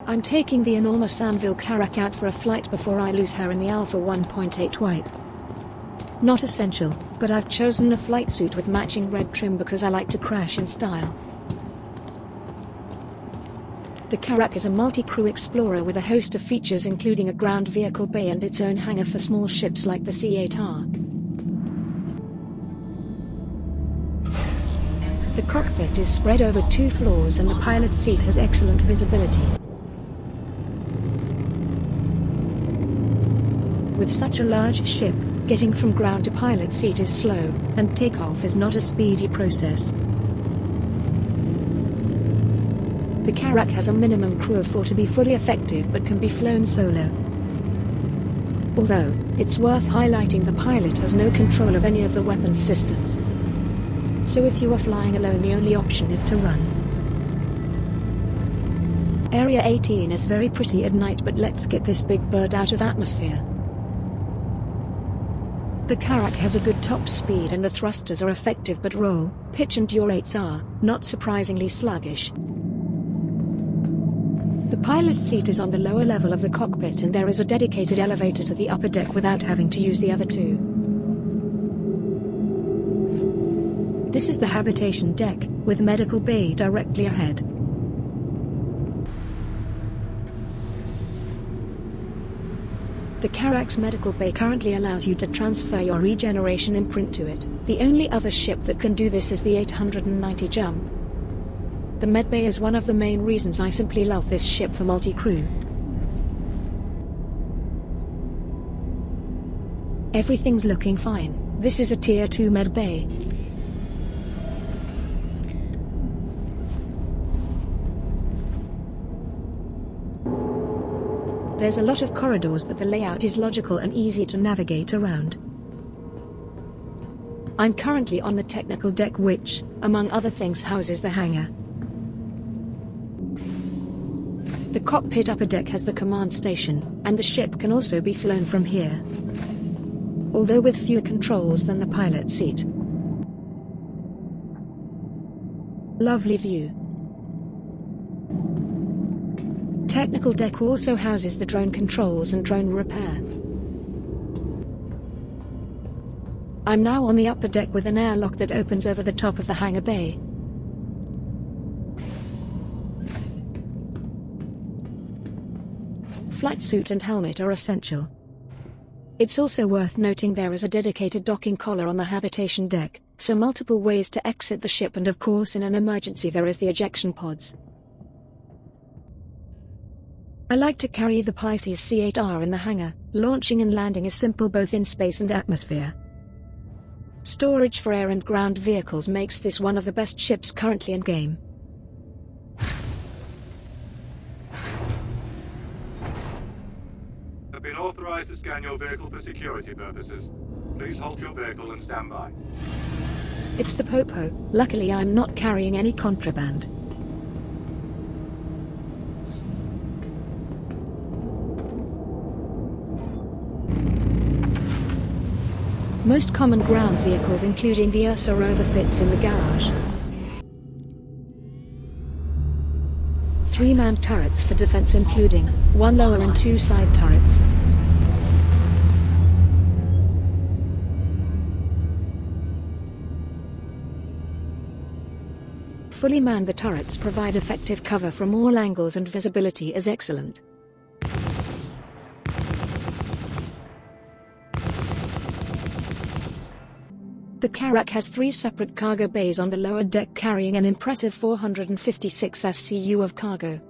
I'm taking the enormous Anvil Carrack out for a flight before I lose her in the Alpha 1.8 wipe. Not essential, but I've chosen a flight suit with matching red trim because I like to crash in style. The Carrack is a multi-crew explorer with a host of features including a ground vehicle bay and its own hangar for small ships like the C-8R. The cockpit is spread over 2 floors and the pilot seat has excellent visibility. With such a large ship, getting from ground to pilot seat is slow, and takeoff is not a speedy process. The Carrack has a minimum crew of 4 to be fully effective but can be flown solo. Although, it's worth highlighting the pilot has no control of any of the weapons systems. So if you are flying alone, the only option is to run. Area 18 is very pretty at night, but let's get this big bird out of atmosphere. The Carrack has a good top speed and the thrusters are effective, but roll, pitch and yaw rates are, not surprisingly, sluggish. The pilot seat is on the lower level of the cockpit and there is a dedicated elevator to the upper deck without having to use the other 2. This is the habitation deck, with medical bay directly ahead. The Carrack's medical bay currently allows you to transfer your regeneration imprint to it. The only other ship that can do this is the 890 Jump. The medbay is one of the main reasons I simply love this ship for multi-crew. Everything's looking fine. This is a Tier 2 medbay. There's a lot of corridors, but the layout is logical and easy to navigate around. I'm currently on the technical deck, which, among other things, houses the hangar. The cockpit upper deck has the command station, and the ship can also be flown from here, although with fewer controls than the pilot seat. Lovely view. Technical deck also houses the drone controls and drone repair. I'm now on the upper deck with an airlock that opens over the top of the hangar bay. Flight suit and helmet are essential. It's also worth noting there is a dedicated docking collar on the habitation deck, so multiple ways to exit the ship, and of course in an emergency there is the ejection pods. I like to carry the Pisces C-8R in the hangar. Launching and landing is simple both in space and atmosphere. Storage for air and ground vehicles makes this one of the best ships currently in game. Have been authorized to scan your vehicle for security purposes. Please halt your vehicle and stand by. It's the Popo. Luckily I'm not carrying any contraband. Most common ground vehicles including the Ursa Rover fits in the garage. 3 manned turrets for defense including 1 lower and 2 side turrets. Fully manned, the turrets provide effective cover from all angles and visibility is excellent. The Carrack has 3 separate cargo bays on the lower deck carrying an impressive 456 SCU of cargo.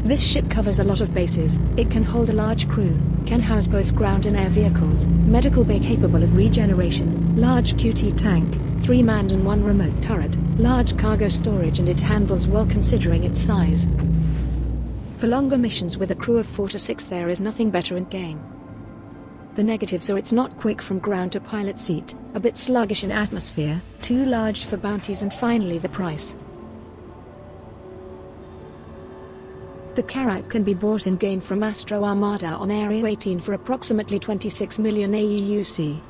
This ship covers a lot of bases. It can hold a large crew, can house both ground and air vehicles, medical bay capable of regeneration, large QT tank, 3 manned and 1 remote turret, large cargo storage, and it handles well considering its size. For longer missions with a crew of 4 to 6 there is nothing better in game. The negatives are it's not quick from ground to pilot seat, a bit sluggish in atmosphere, too large for bounties, and finally the price. The Carrack can be bought in-game from Astro Armada on Area 18 for approximately 26 million AEUC.